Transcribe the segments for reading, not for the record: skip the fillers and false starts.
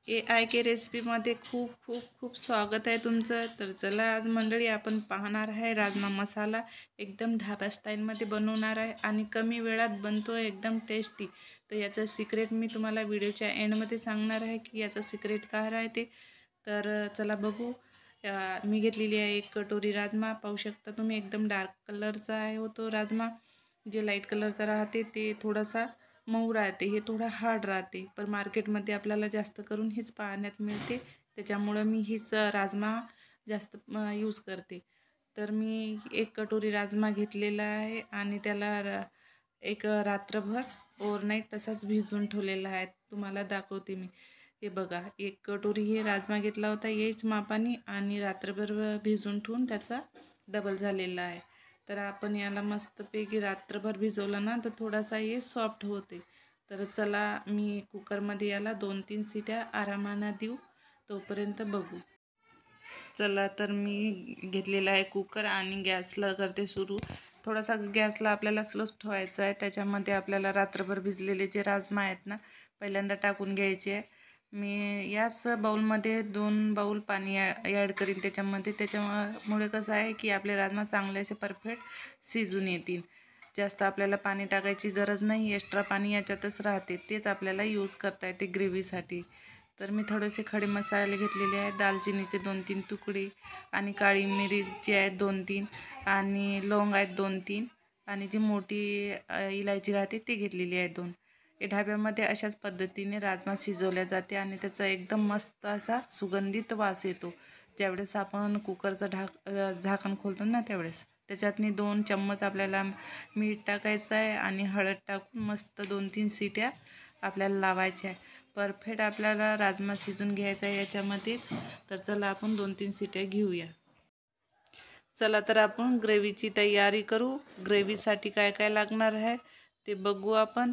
AIK रेसिपीमध्ये खूप खूप खूप स्वागत आहे तुमचं। तर चला आज मंडळी आपण पाहणार आहे राजमा मसाला एकदम ढाबा स्टाईलमध्ये बनवणार आहे आणि कमी वेळात बनतो एकदम टेस्टी। तर याचं सिक्रेट मी तुम्हाला व्हिडिओच्या एंडमध्ये सांगणार आहे की याचं सिक्रेट काय राहते। तर चला बघू। मी घेतलेली आहे 1 कटोरी राजमा। पाहू शकता तुम्ही एकदम डार्क कलरचा आहे तो राजमा। जे लाईट कलरचा राहते ते थोडासा मऊ राहते, हे थोडा हार्ड राहते, पण मार्केटमध्ये आपल्याला जास्त करून हीच पाहण्यात मिळते। त्याच्यामुळे मी हीच राजमा जास्त यूज करते। तर मी 1 कटोरी राजमा घेतलेला आहे आणि त्याला एक रात्रभर ओव्हरनाईट तसाच भिजवून ठेवलेला आहे। तुम्हाला दाखवते मी। हे बघा 1 कटोरी हे राजमा घेतला होता याच मापाने आणि रात्रभर भिजवून ठेवून त्याचा डबल झालेला आहे। तर आपण याला मस्तपैकी रात्रभर भिजवलं ना तर थोडासा हे सॉफ्ट होते। तर चला मी कुकरमध्ये याला 2-3 शिट्या आरामानं देऊ, तोपर्यंत बघू। चला तर मी घेतलेला आहे कुकर आणि गॅसला करते सुरू। थोडासा गॅसला आपल्याला स्लोच ठेवायचा आहे। त्याच्यामध्ये आपल्याला रात्रभर भिजलेले जे राजमा आहेत ना पहिल्यांदा टाकून घ्यायचे आहे। मी याच बाउलमध्ये 2 बाउल पाणी ॲड करीन त्याच्यामध्ये। त्याच्यामुळे कसं आहे की आपले राजमा चांगले असे परफेक्ट शिजून येतील। जास्त आपल्याला पाणी टाकायची गरज नाही, एक्स्ट्रा पाणी याच्यातच राहते, तेच आपल्याला यूज करता येते ग्रेव्हीसाठी। तर मी थोडेसे खडे मसाले घेतलेले आहेत, दालचिनीचे 2-3 तुकडे आणि काळी मिरीचे आहेत 2-3 आणि लवंग आहेत 2-3 आणि जी मोठी इलायची राहते ती घेतलेली आहे 2। हे ढाब्यामध्ये अशाच पद्धतीने राजमा शिजवल्या जाते आणि त्याचा एकदम मस्त असा सुगंधित वास येतो ज्यावेळेस आपण कुकरचं झाकण खोलतो ना त्यावेळेस। त्याच्यातनी 2 चम्मच आपल्याला मीठ टाकायचं आहे आणि हळद टाकून मस्त 2-3 शिट्या आपल्याला लावायच्या आहे। परफेक्ट आपल्याला राजमा शिजून घ्यायचा आहे याच्यामध्येच। तर चला आपण 2-3 शिट्या घेऊया। चला तर आपण ग्रेव्हीची तयारी करू। ग्रेव्हीसाठी काय काय लागणार आहे ते बघू आपण।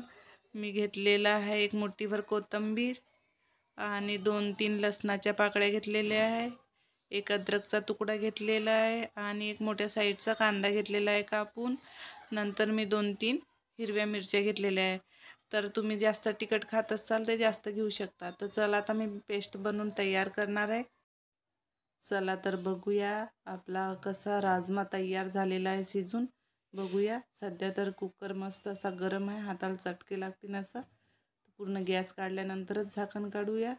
मी घेतलेला आहे 1 मुठ्ठीभर कोथिंबीर आणि 2-3 लसणाच्या पाकळ्या घेतलेल्या आहे, 1 अद्रकचा तुकडा घेतलेला आहे आणि 1 मोठ्या साईजचा कांदा घेतलेला आहे कापून। नंतर मी 2-3 हिरव्या मिरच्या घेतलेल्या आहे। तर तुम्ही जास्त तिखट खात असाल तर जास्त घेऊ शकता। तर चला आता मी पेस्ट बनवून तयार करणार आहे। चला तर बघूया आपला कसा राजमा तयार झालेला आहे शिजून। बघूया। सध्या तर कुकर मस्त असा गरम आहे, हाताला चटके लागतील असा। पूर्ण गॅस काढल्यानंतरच झाकण काढूया।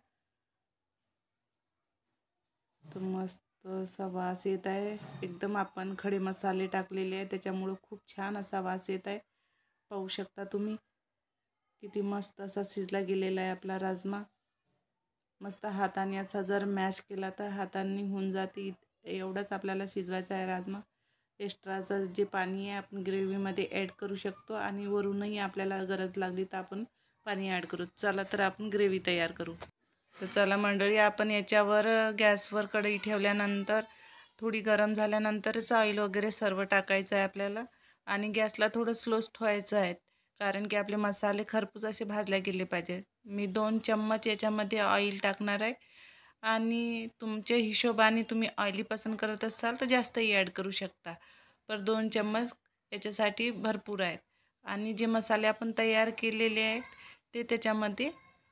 तर मस्त असा वास येत आहे, एकदम आपण खडे मसाले टाकलेले आहे त्याच्यामुळे खूप छान असा वास येत आहे। पाहू शकता तुम्ही किती मस्त असा शिजला गेलेला आहे आपला राजमा। मस्त हाताने असा जर मॅश केला तर हातांनी होऊन जाते, एवढंच आपल्याला शिजवायचा आहे राजमा। एक्स्ट्राचं जे पाणी आहे आपण ग्रेव्हीमध्ये ॲड करू शकतो आणि वरूनही आपल्याला गरज लागली तर आपण पाणी ॲड करू। चला तर आपण ग्रेव्ही तयार करू। तर चला मंडळी आपण याच्यावर गॅसवर कढई ठेवल्यानंतर थोडी गरम झाल्यानंतरच ऑइल वगैरे सर्व टाकायचं आहे आपल्याला आणि गॅसला थोडं स्लोच ठेवायचं आहे, कारण की आपले मसाले खरपूस असे भाजले गेले पाहिजे। मी 2 चम्मच याच्यामध्ये ऑइल टाकणार आहे आणि तुमच्या हिशोबाने तुम्ही ऑइली पसंत करत असाल तर जास्तही ॲड करू शकता, पर 2 चम्मच याच्यासाठी भरपूर आहेत। आणि जे मसाले आपण तयार केलेले आहेत ते त्याच्यामध्ये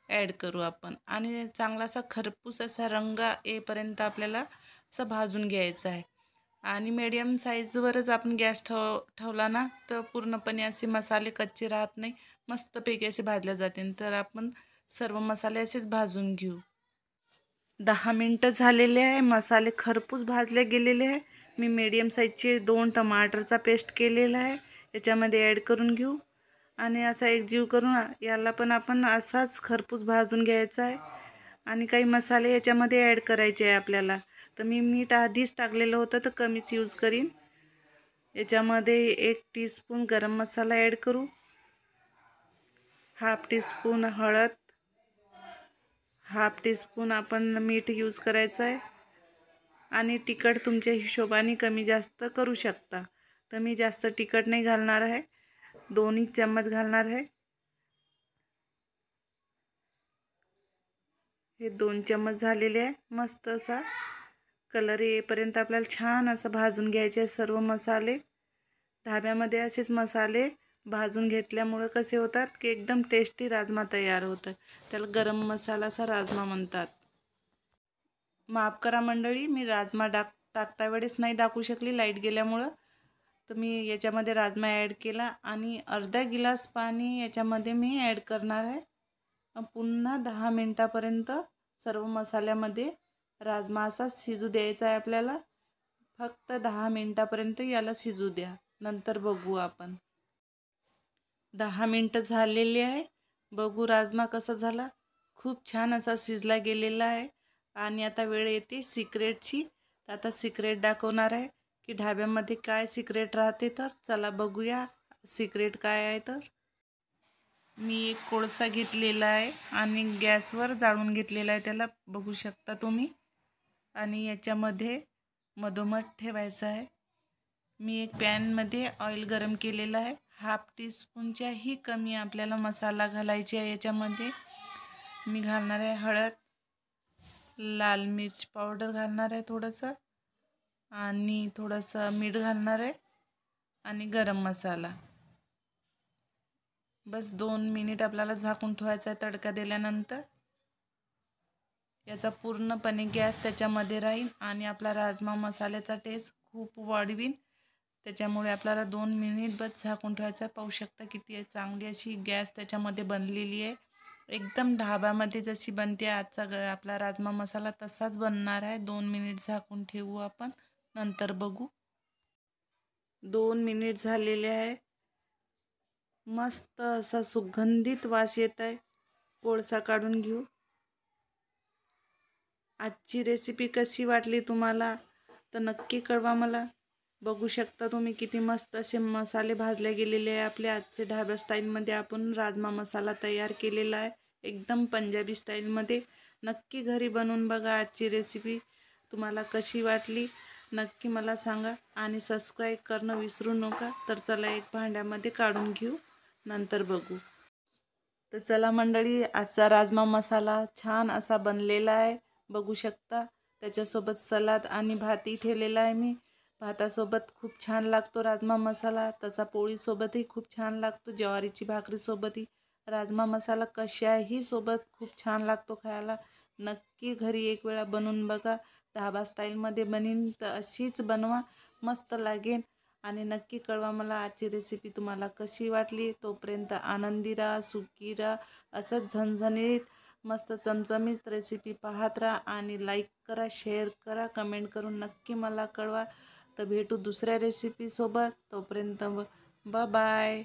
ॲड करू आपण आणि चांगला असा खरपूस असा रंग येईपर्यंत आपल्याला असं भाजून घ्यायचं आहे। आणि मीडियम साईजवरच आपण गॅस ठेवला ना तर पूर्णपणे असे मसाले कच्चे राहत नाही, मस्तपैकी असे भाजले जातील। तर आपण सर्व मसाले असेच भाजून घेऊ। 10 मिनटं झालेले आहे, मसाले खरपूस भाजले गेलेले आहे। मी मीडियम साईजचे 2 टमाटरचा पेस्ट केलेला आहे, याच्यामध्ये ॲड करून घेऊ आणि असा एकजीव करून याला पण आपण असाच खरपूस भाजून घ्यायचा आहे। आणि काही मसाले याच्यामध्ये ॲड करायचे आहे आपल्याला। तर मी मीठ आधीच टाकलेलं होतं तर कमीच यूज करीन। याच्यामध्ये 1 टीस्पून गरम मसाला ॲड करू, हाफ टीस्पून हळद, हाफ टीस्पून आपण मीठ यूज करायचं आहे आणि तिखट तुमच्या हिशोबाने कमी जास्त करू शकता। तर मी जास्त तिखट नाही घालणार आहे, 2 चम्मच घालणार आहे। हे 2 चम्मच झालेले आहे। मस्त असा कलर येईपर्यंत आपल्याला छान असं भाजून घ्यायचे सर्व मसाले। ढाब्यामध्ये असेच मसाले भाजून घेतल्यामुळे कसे होतात की एकदम टेस्टी राजमा तयार होतं. त्याला गरम मसालाचा राजमा म्हणतात. माफ करा मंडळी, मी राजमा टाकता वेळेस नाही दाखवू शकली लाईट गेल्यामुळं. तर मी याच्यामध्ये राजमा ॲड केला आणि अर्धा गिलास पाणी याच्यामध्ये मी ॲड करणार आहे. पुन्हा 10 मिनटापर्यंत सर्व मसाल्यामध्ये राजमा असा शिजू द्यायचा आहे आपल्याला. फक्त 10 मिनटापर्यंत याला शिजू द्या, नंतर बघू आपण. 10 मिनटं झालेली आहे. बघू राजमा कसा झाला. खूप छान असा शिजला गेलेला आहे. आणि आता वेळ येते सिक्रेटची. तर आता सिक्रेट दाखवणार आहे की ढाब्यामध्ये काय सिक्रेट राहते. तर चला बघूया सिक्रेट काय आहे. तर मी एक कोळसा घेतलेला आहे आणि गॅसवर जाळून घेतलेला आहे. त्याला बघू शकता तुम्ही. आणि याच्यामध्ये मधोमध ठेवायचं आहे. मी एक पॅनमध्ये ऑइल गरम केलेलं आहे. हाफ टीस्पूनच्याही कमी आपल्याला मसाला घालायचे आहे. याच्यामध्ये मी घालणार आहे हळद, लाल मिर्च पावडर घालणार आहे थोडंसं, आणि थोडंसं मीठ घालणार आहे आणि गरम मसाला. बस 2 मिनिट आपल्याला झाकून ठेवायचं आहे तडका दिल्यानंतर. याचा पूर्णपणे गॅस त्याच्यामध्ये राहील आणि आपला राजमा मसाल्याचा टेस्ट खूप वाढवीन. त्याच्यामुळे आपल्याला 2 मिनिट बस झाकून ठेवायचं आहे. पाहू शकता किती चांगली अशी गॅस त्याच्यामध्ये बनलेली आहे. एकदम ढाब्यामध्ये जशी बनते आजचा आपला राजमा मसाला तसाच बनणार आहे. 2 मिनिट झाकून ठेवू आपण, नंतर बघू. 2 मिनिट झालेले आहे. मस्त असा सुगंधित वास येत आहे. कोळसा काढून घेऊ. आजची रेसिपी कशी वाटली तुम्हाला तर नक्की कळवा मला. बघू शकता तुम्ही किती मस्त असे मसाले भाजले गेलेले आहे. आपले आजचे ढाबा स्टाईलमध्ये आपण राजमा मसाला तयार केलेला आहे, एकदम पंजाबी स्टाईलमध्ये. नक्की घरी बनवून बघा. आजची रेसिपी तुम्हाला कशी वाटली नक्की मला सांगा आणि सबस्क्राईब करणं विसरू नका. तर चला एक भांड्यामध्ये काढून घेऊ, नंतर बघू. तर चला मंडळी, आजचा राजमा मसाला छान असा बनलेला आहे. बघू शकता. त्याच्यासोबत सलाद आणि भातही ठेवलेला आहे मी. भातासोबत खूप छान लागतो राजमा मसाला. तसा पोळीसोबतही खूप छान लागतो. ज्वारीची भाकरीसोबतही राजमा मसाला कशाही सोबत खूप छान लागतो खायला. नक्की घरी एक वेळा बनवून बघा. ढाबा स्टाईलमध्ये बनीन तर अशीच बनवा, मस्त लागेल. आणि नक्की कळवा मला आजची रेसिपी तुम्हाला कशी वाटली. तोपर्यंत आनंदी राहा, सुखी राहा. असंच झणझणीत मस्त चमचमीत रेसिपी पाहत राहा आणि लाईक करा, शेअर करा, कमेंट करून नक्की मला कळवा. तर भेटू दुसऱ्या रेसिपीसोबत. तोपर्यंत बाय बाय.